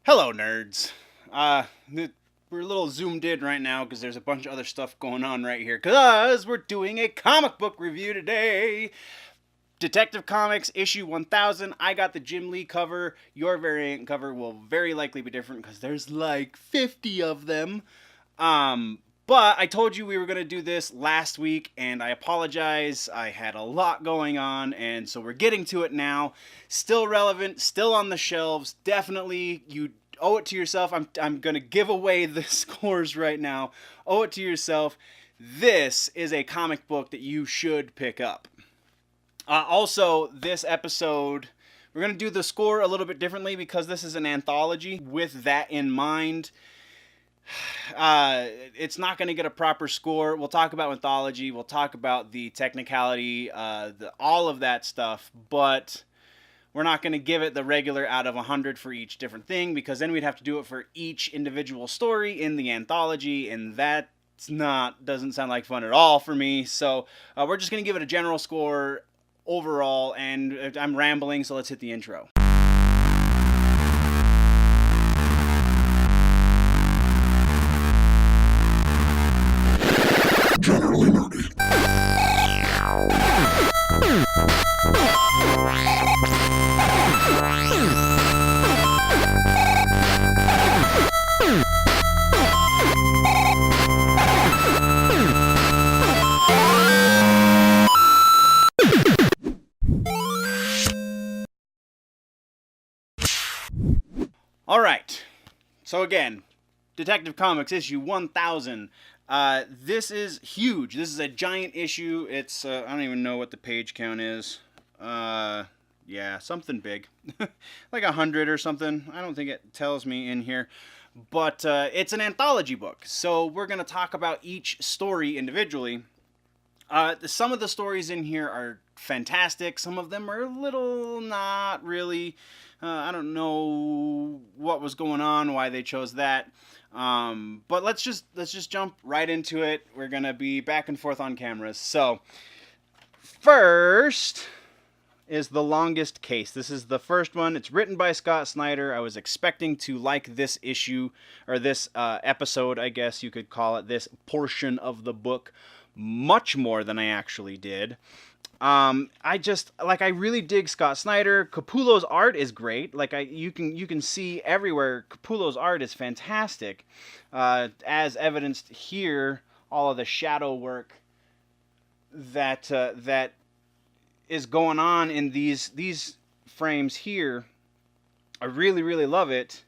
Hello, nerds. We're a little zoomed in right now because there's a bunch of other stuff going on right here. Because we're doing a comic book review today. Detective Comics issue 1000. I got the Jim Lee cover. Your variant cover will very likely be different because there's like 50 of them. But I told you we were going to do this last week, and I apologize. I had a lot going on, and so we're getting to it now. Still relevant, still on the shelves. Definitely, you owe it to yourself. I'm going to give away the scores right now. Owe it to yourself. This is a comic book that you should pick up. Also, this episode, we're going to do the score a little bit differently because this is an anthology. With that in mind, it's not going to get a proper score. We'll talk about anthology. We'll talk about the technicality, all of that stuff. But we're not going to give it the regular out of 100 for each different thing because then we'd have to do it for each individual story in the anthology, and that doesn't sound like fun at all for me. So we're just going to give it a general score overall, and I'm rambling, so let's hit the intro. Generally nerdy. All right. So again, Detective Comics issue 1000. This is huge. This is a giant issue. It's I don't even know what the page count is. Yeah, something big. Like 100 or something. I don't think it tells me in here. But it's an anthology book. So we're going to talk about each story individually. Some of the stories in here are fantastic. Some of them are a little not really. I don't know what was going on, why they chose that. But let's just jump right into it. We're gonna be back and forth on cameras. So first is The Longest Case. This is the first one. It's written by Scott Snyder. I was expecting to like this issue, or this episode, I guess you could call it, this portion of the book, much more than I actually did. I really dig Scott Snyder. Capullo's art is great. You can see everywhere Capullo's art is fantastic. As evidenced here, all of the shadow work that is going on in these frames here. I really love it.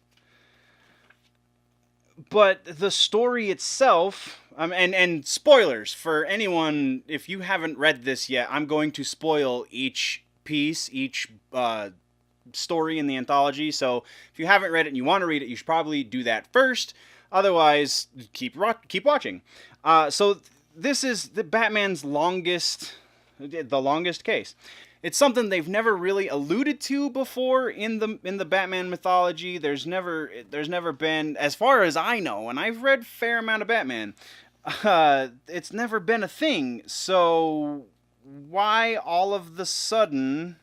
But the story itself, and spoilers for anyone, if you haven't read this yet, I'm going to spoil each piece, each story in the anthology. So if you haven't read it and you want to read it, you should probably do that first. Otherwise, keep watching. So this is the Batman's the longest case. It's something they've never really alluded to before in the Batman mythology. There's never been, as far as I know, and I've read a fair amount of Batman, it's never been a thing. So why all of the sudden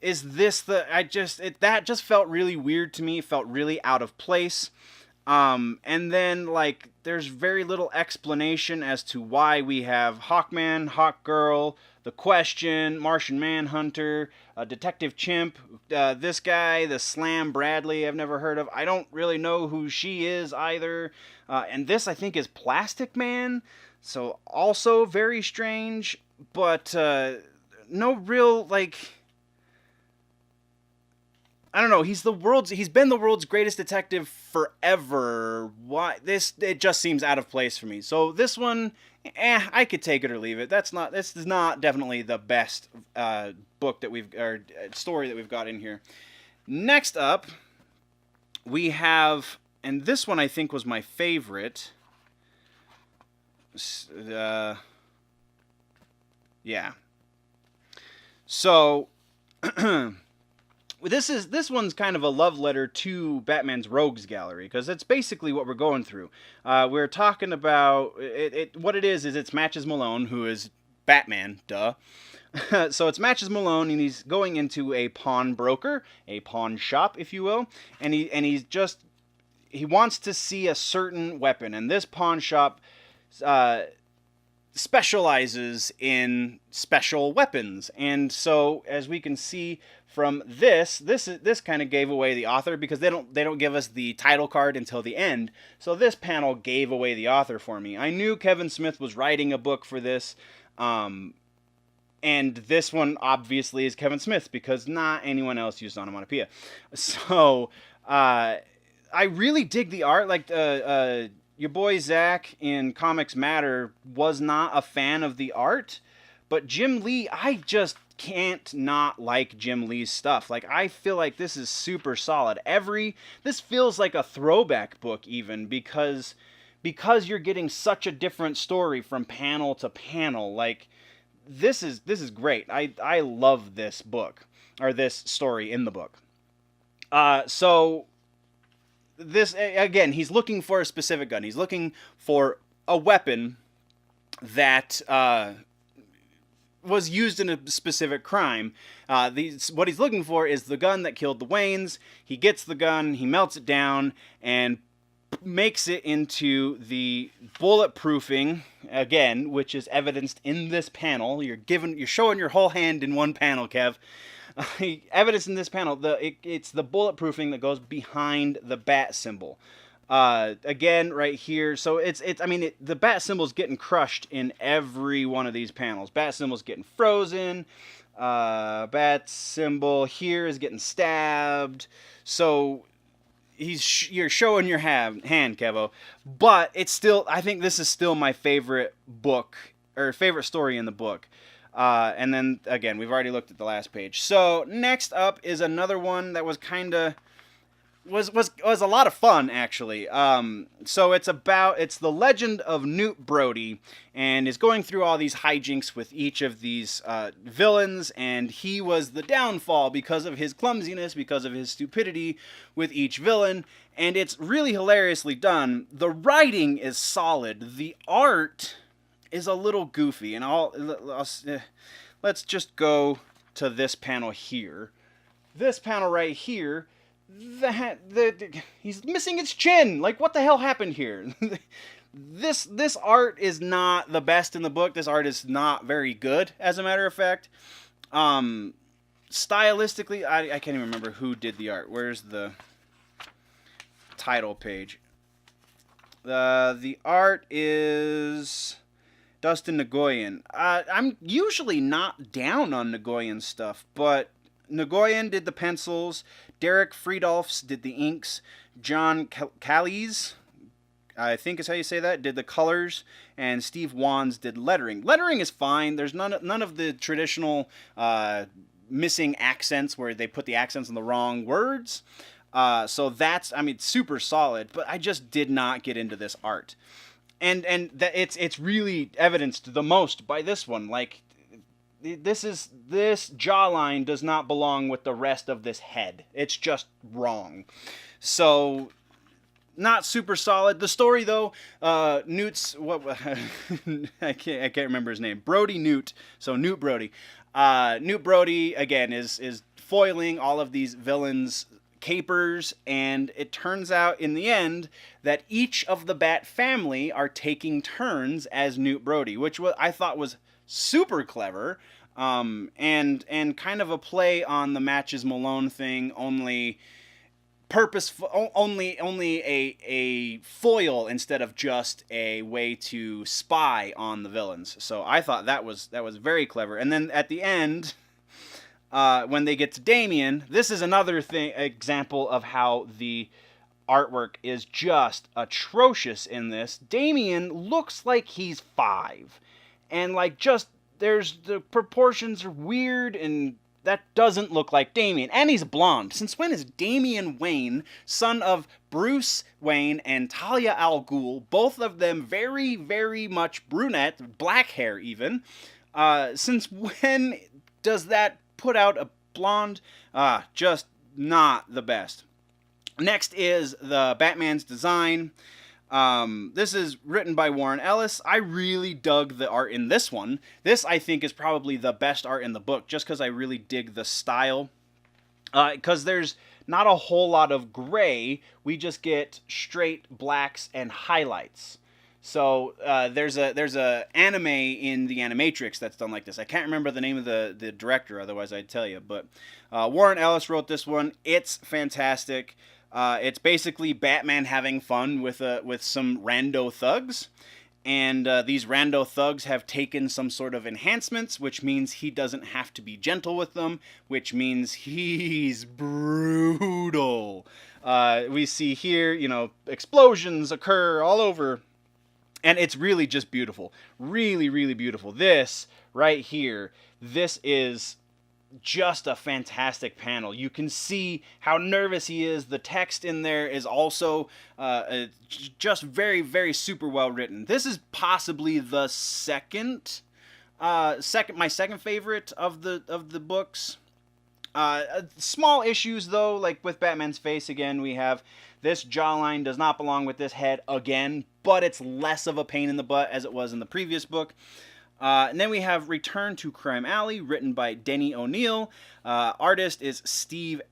is this that just felt really weird to me. It felt really out of place. And then, there's very little explanation as to why we have Hawkman, Hawkgirl, The Question, Martian Manhunter, Detective Chimp, this guy, the Slam Bradley, I've never heard of. I don't really know who she is either. And this, I think, is Plastic Man, so also very strange, but no real, I don't know, he's been the world's greatest detective forever. Why it just seems out of place for me. So this one, I could take it or leave it. This is not definitely the best book or story that we've got in here. Next up, we have, and this one I think was my favorite. Yeah. So This one's kind of a love letter to Batman's Rogues Gallery, because it's basically what we're going through. We're talking about what it is it's Matches Malone, who is Batman, duh. So it's Matches Malone, and he's going into a pawnbroker, a pawn shop, if you will, and he wants to see a certain weapon, and this pawn shop uh, specializes in special weapons. And so, as we can see from this kind of gave away the author, because they don't give us the title card until the end. So this panel gave away the author for me. I knew Kevin Smith was writing a book for this. And this one obviously is Kevin Smith because not anyone else used onomatopoeia. So I really dig the art. Like your boy Zach in Comics Matter was not a fan of the art, but Jim Lee, I just can't not like Jim Lee's stuff. Like, I feel like this is super solid. This feels like a throwback book even because you're getting such a different story from panel to panel. Like, this is great. I love this book, or this story in the book. So this, again, he's looking for a specific gun. He's looking for a weapon that was used in a specific crime. What he's looking for is the gun that killed the Waynes. He gets the gun, he melts it down, and makes it into the bulletproofing, again, which is evidenced in this panel. You're showing your whole hand in one panel, Kev. Evidence in this panel, it's the bulletproofing that goes behind the bat symbol. Again, right here. So the bat symbol's getting crushed in every one of these panels. Bat symbol's getting frozen. Bat symbol here is getting stabbed. So you're showing your hand, Kevo. But it's still, I think this is still my favorite book, or favorite story in the book. And then, again, we've already looked at the last page. So, next up is another one that was was a lot of fun, actually. So it's the legend of Newt Brody, and is going through all these hijinks with each of these villains, and he was the downfall because of his clumsiness, because of his stupidity with each villain, and it's really hilariously done. The writing is solid. The art is a little goofy, and let's just go to this panel here. This panel right here, he's missing his chin. Like, what the hell happened here? This art is not the best in the book. This art is not very good, as a matter of fact. Stylistically, I can't even remember who did the art. Where's the title page? The art is Dustin Nguyen. I'm usually not down on Nguyen stuff, but Nguyen did the pencils, Derek Friedolfs did the inks, John Callies, I think is how you say that, did the colors, and Steve Wands did lettering. Lettering is fine. There's none of the traditional missing accents where they put the accents in the wrong words. So that's, super solid, but I just did not get into this art. And it's really evidenced the most by this one. Like, this jawline does not belong with the rest of this head. It's just wrong. So, not super solid. The story, though, Newt's I can't remember his name. Brody Newt. So Newt Brody. Newt Brody, again, is foiling all of these villains' capers, and it turns out in the end that each of the Bat family are taking turns as Newt Brody, which I thought was super clever, and kind of a play on the Matches Malone thing, only purposeful, only a foil instead of just a way to spy on the villains. So I thought that was very clever. And then at the end, when they get to Damien, this is another example of how the artwork is just atrocious in this. Damien looks like he's 5. And the proportions are weird, and that doesn't look like Damien. And he's blonde. Since when is Damian Wayne, son of Bruce Wayne and Talia al Ghul, both of them very, very much brunette, black hair even, since when does that put out a blonde? Just not the best. Next is the Batman's design. This is written by Warren Ellis. I really dug the art in this one. This, I think, is probably the best art in the book, just because I really dig the style. Because there's not a whole lot of gray. We just get straight blacks and highlights. So there's a anime in the Animatrix that's done like this. I can't remember the name of the director, otherwise I'd tell you. But Warren Ellis wrote this one. It's fantastic. It's basically Batman having fun with some rando thugs. And these rando thugs have taken some sort of enhancements, which means he doesn't have to be gentle with them, which means he's brutal. We see here, explosions occur all over. And it's really just beautiful. Really, really beautiful. This right here, this is just a fantastic panel. You can see how nervous he is. The text in there is also just very, very super well written. This is possibly the my second favorite of the books. Small issues though, like with Batman's face again, we have this jawline does not belong with this head again, but it's less of a pain in the butt as it was in the previous book. And then we have Return to Crime Alley, written by Denny O'Neil. Artist is Steve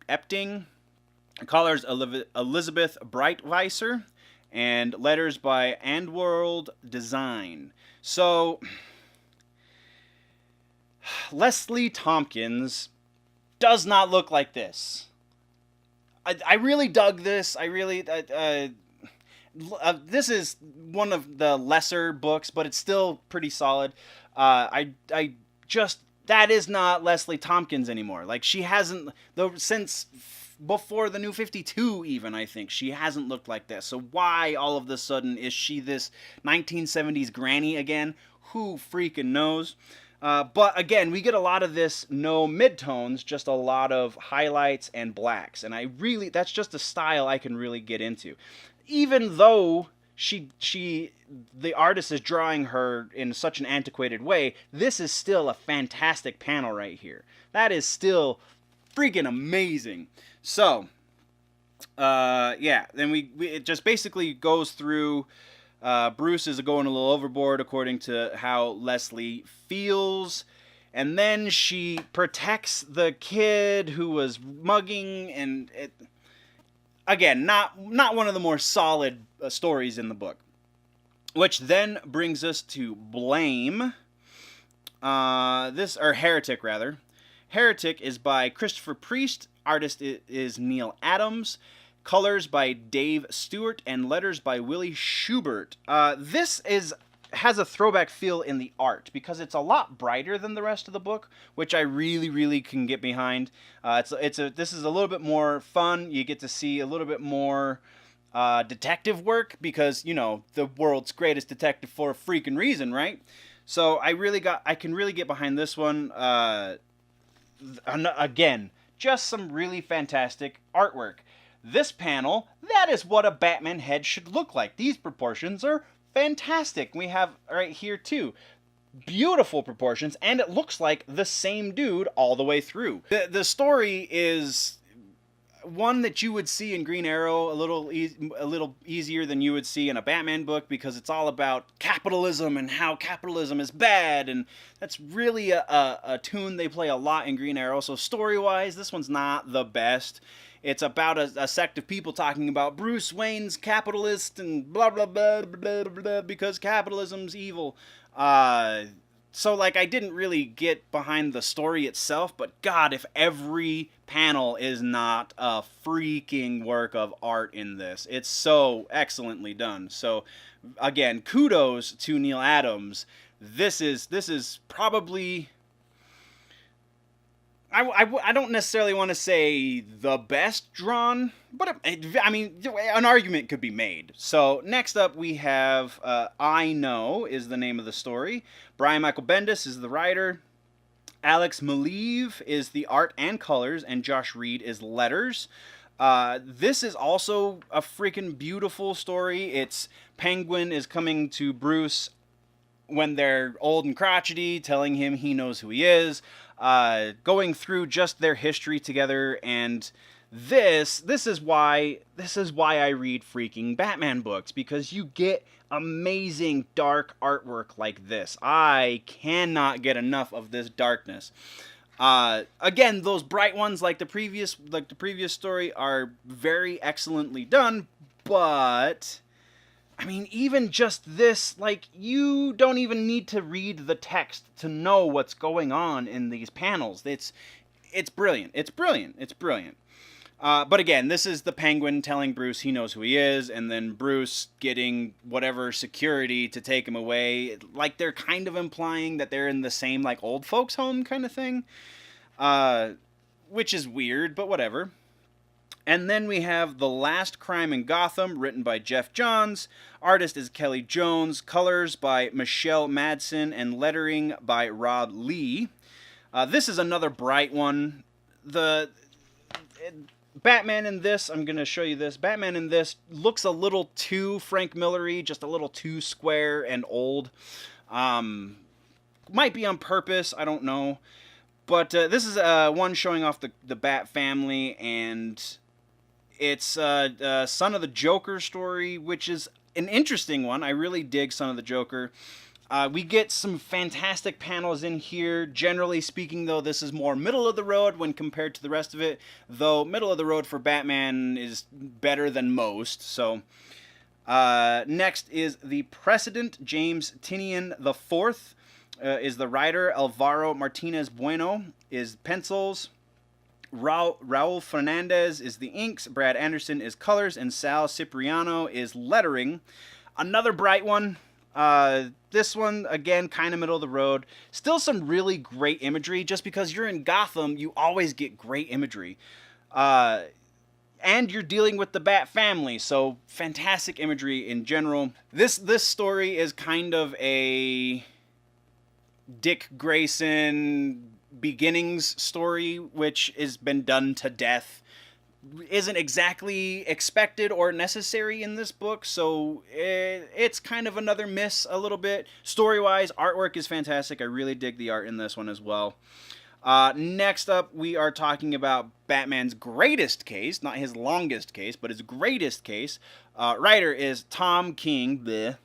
Epting. Colors Elizabeth Breitweiser. And letters by Andworld Design. So, Leslie Tompkins does not look like this. I really dug this. This is one of the lesser books, but it's still pretty solid. That is not Leslie Tompkins anymore. Like, she hasn't, though, since before the New 52 even, I think, she hasn't looked like this. So why all of a sudden is she this 1970s granny again? Who freaking knows? But again, we get a lot of this no midtones, just a lot of highlights and blacks. And that's just a style I can really get into. Even though the artist is drawing her in such an antiquated way, this is still a fantastic panel right here. That is still freaking amazing. So, then it just basically goes through. Bruce is going a little overboard according to how Leslie feels. And then she protects the kid who was mugging, and again, not one of the more solid stories in the book. Which then brings us to Blame. Heretic, rather. Heretic is by Christopher Priest. Artist is Neil Adams. Colors by Dave Stewart, and letters by Willie Schubert. This has a throwback feel in the art because it's a lot brighter than the rest of the book, which I really, really can get behind. This is a little bit more fun. You get to see a little bit more detective work because, the world's greatest detective for a freaking reason, right? So I can really get behind this one. Again, just some really fantastic artwork. This panel, that is what a Batman head should look like. These proportions are fantastic. We have right here too. Beautiful proportions, and it looks like the same dude all the way through. The story is one that you would see in Green Arrow a little easier than you would see in a Batman book, because it's all about capitalism and how capitalism is bad, and that's really a tune they play a lot in Green Arrow. So story-wise, this one's not the best. It's about a sect of people talking about Bruce Wayne's capitalist and blah, blah, blah, blah, blah, blah, because capitalism's evil. So, I didn't really get behind the story itself, but God, if every panel is not a freaking work of art in this. It's so excellently done. So, again, kudos to Neil Adams. This is probably... I don't necessarily want to say the best drawn, but an argument could be made. So next up we have I Know is the name of the story. Brian Michael Bendis is the writer. Alex Maleev is the art and colors, and Josh Reed is letters. This is also a freaking beautiful story. It's Penguin is coming to Bruce when they're old and crotchety, telling him he knows who he is. Going through just their history together and This is why I read freaking Batman books, because you get amazing dark artwork like this. I cannot get enough of this darkness. Again, those bright ones like the previous story are very excellently done, but I mean, even just this, like, you don't even need to read the text to know what's going on in these panels. It's brilliant. It's brilliant. It's brilliant. But again, this is the Penguin telling Bruce he knows who he is, and then Bruce getting whatever security to take him away. Like, they're kind of implying that they're in the same, like, old folks' home kind of thing. Which is weird, but whatever. And then we have The Last Crime in Gotham, written by Jeff Johns. Artist is Kelly Jones. Colors by Michelle Madsen, and lettering by Rod Lee. This is another bright one. Batman in this, I'm going to show you this. Batman in this looks a little too Frank Miller-y, just a little too square and old. Might be on purpose, I don't know. But this is one showing off the Bat family, and it's Son of the Joker story, which is an interesting one. I really dig Son of the Joker. We get some fantastic panels in here. Generally speaking, though, this is more middle of the road when compared to the rest of it. Though middle of the road for Batman is better than most. So next is The Precedent. James Tinian IV is the writer. Alvaro Martinez Bueno is pencils. Raul Fernandez is the inks. Brad Anderson is colors. And Sal Cipriano is lettering. Another bright one. This one, again, kind of middle of the road. Still some really great imagery. Just because you're in Gotham, you always get great imagery. And you're dealing with the Bat family, so fantastic imagery in general. This story is kind of a Dick Grayson beginnings story, which has been done to death. Isn't exactly expected or necessary in this book, so it's kind of another miss a little bit. Story-wise, artwork is fantastic. I really dig the art in this one as well. Next up, we are talking about Batman's greatest case, not his longest case, but his greatest case. Writer is Tom King. Bleh.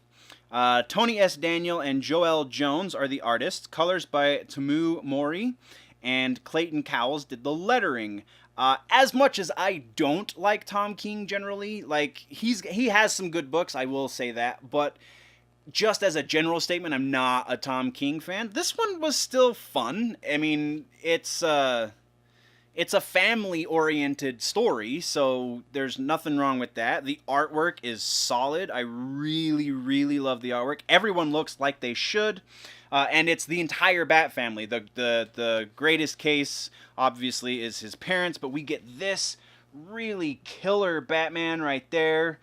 Tony S. Daniel and Joel Jones are the artists. Colors by Tamu Mori, and Clayton Cowles did the lettering. As much as I don't like Tom King generally, like, he has some good books, I will say that, but just as a general statement, I'm not a Tom King fan. This one was still fun. I mean, it's a family-oriented story, so there's nothing wrong with that. The artwork is solid. I really, really love the artwork. Everyone looks like they should. And it's the entire Bat family. The greatest case, obviously, is his parents, but we get this really killer Batman right there.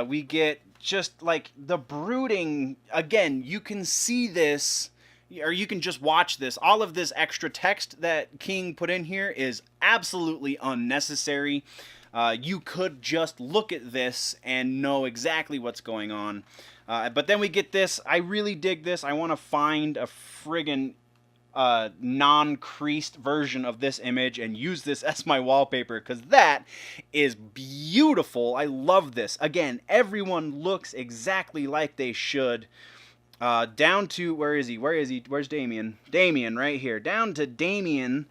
We get just, like, the brooding. Again, you can see this, or you can just watch this. All of this extra text that King put in here is absolutely unnecessary. You could just look at this and know exactly what's going on. But then we get this. I really dig this. I want to find a friggin' non-creased version of this image and use this as my wallpaper, because that is beautiful. I love this. Again, everyone looks exactly like they should. Down to, where is he? Where's Damian? Damian, right here. Down to Damian.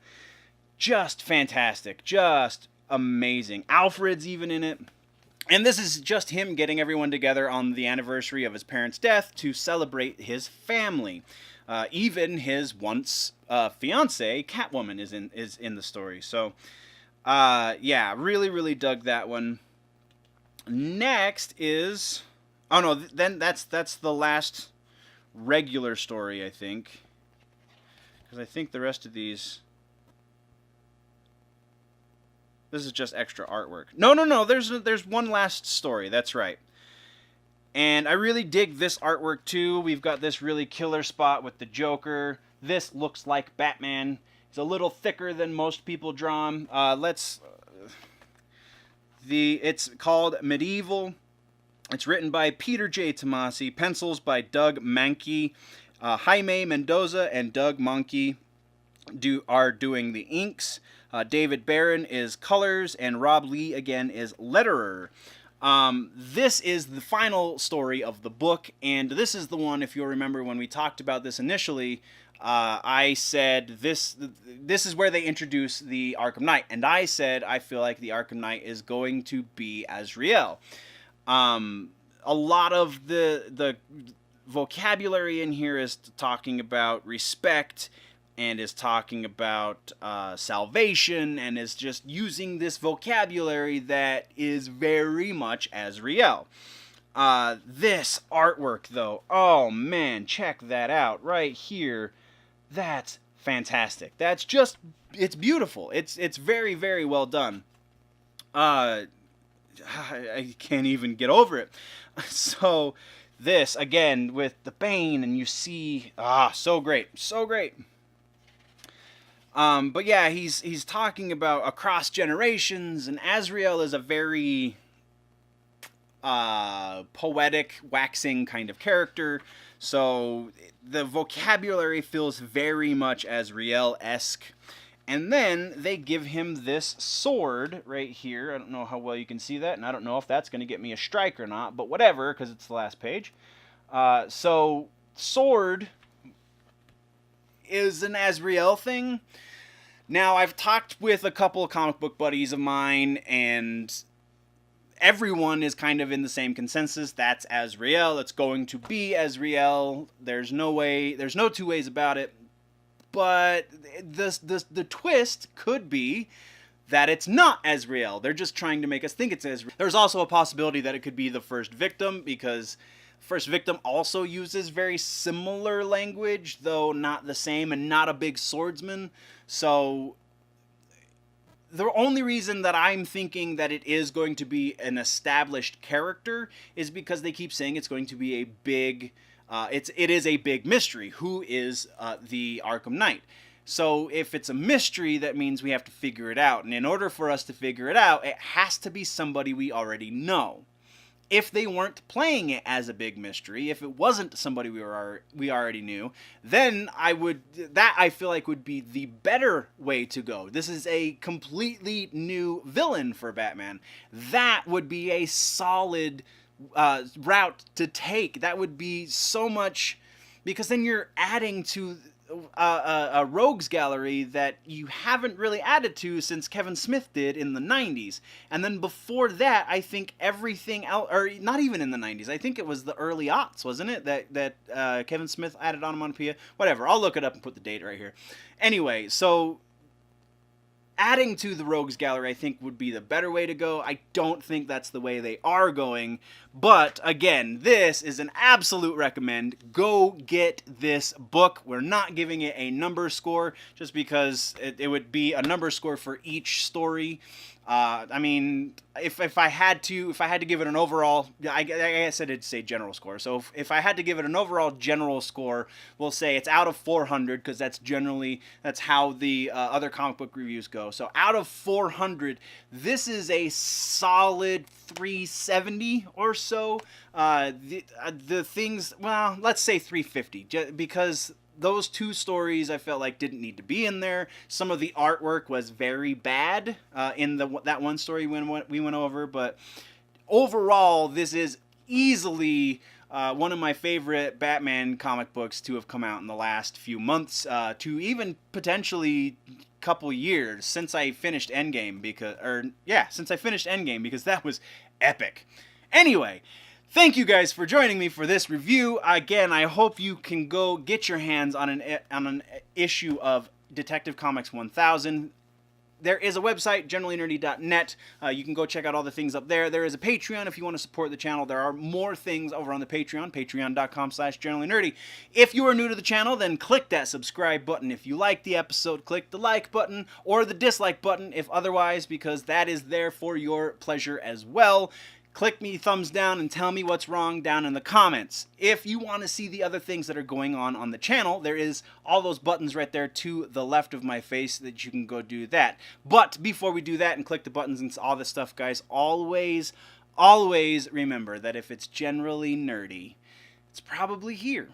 Just fantastic. Just amazing. Alfred's even in it. And this is just him getting everyone together on the anniversary of his parents' death to celebrate his family. Even his once fiancée, Catwoman, is in the story. So, yeah, really, really dug that one. Next is, oh no, then that's the last regular story, I think, because I think the rest of these. This is just extra artwork. No. There's one last story. That's right. And I really dig this artwork too. We've got this really killer spot with the Joker. This looks like Batman. It's a little thicker than most people draw him. It's called Medieval. It's written by Peter J. Tomasi. Pencils by Doug Mankey, Jaime Mendoza, and Doug Monkey. are doing the inks. David Barron is colors, and Rob Lee again is letterer. This is the final story of the book, and this is the one, if you'll remember when we talked about this initially, I said this is where they introduce the Arkham Knight, and I said I feel like the Arkham Knight is going to be Azrael. A lot of the vocabulary in here is talking about respect, and is talking about salvation, and is just using this vocabulary that is very much Azrael. This artwork, though, oh man, check that out right here. That's fantastic. That's just, it's beautiful. It's very, very well done. I can't even get over it. So this, again, with the Bane, and you see, so great, so great. But yeah, he's talking about across generations, and Azrael is a very poetic, waxing kind of character. So the vocabulary feels very much Azrael-esque. And then they give him this sword right here. I don't know how well you can see that, and I don't know if that's going to get me a strike or not, but whatever, because it's the last page. So sword is an Azrael thing. Now, I've talked with a couple of comic book buddies of mine, and everyone is kind of in the same consensus. That's Azrael. It's going to be Azrael. There's no two ways about it. But the twist could be that it's not Azrael. They're just trying to make us think it's Azrael. There's also a possibility that it could be the first victim, because First Victim also uses very similar language, though not the same, and not a big swordsman. So the only reason that I'm thinking that it is going to be an established character is because they keep saying it's going to be a big, it is a big mystery. Who is the Arkham Knight? So if it's a mystery, that means we have to figure it out. And in order for us to figure it out, it has to be somebody we already know. If they weren't playing it as a big mystery, if it wasn't somebody we already knew, then I feel like would be the better way to go. This is a completely new villain for Batman. That would be a solid route to take. That would be so much, because then you're adding to a rogues gallery that you haven't really added to since Kevin Smith did in the 90s. And then before that, I think everything else, or not even in the 90s, I think it was the early aughts, wasn't it? That Kevin Smith added onomatopoeia. Whatever, I'll look it up and put the date right here. Anyway, so adding to the rogues gallery, I think, would be the better way to go. I don't think that's the way they are going. But again, this is an absolute recommend. Go get this book. We're not giving it a number score just because it would be a number score for each story. I mean, if I had to give it an overall, I guess I'd say general score. So if I had to give it an overall general score, we'll say it's out of 400, because that's how the other comic book reviews go. So out of 400, this is a solid 370 or so. The things, well, let's say 350, because those two stories I felt like didn't need to be in there. Some of the artwork was very bad in that one story we went over, but overall, this is easily one of my favorite Batman comic books to have come out in the last few months, to even potentially couple years since I finished Endgame, because that was epic. Anyway, thank you guys for joining me for this review. Again, I hope you can go get your hands on an issue of Detective Comics 1000. There is a website, generallynerdy.net. You can go check out all the things up there. There is a Patreon if you want to support the channel. There are more things over on the Patreon, patreon.com/generallynerdy. If you are new to the channel, then click that subscribe button. If you like the episode, click the like button or the dislike button if otherwise, because that is there for your pleasure as well. Click me thumbs down and tell me what's wrong down in the comments. If you want to see the other things that are going on the channel, there is all those buttons right there to the left of my face that you can go do that. But before we do that and click the buttons and all this stuff, guys, always remember that if it's generally nerdy, it's probably here.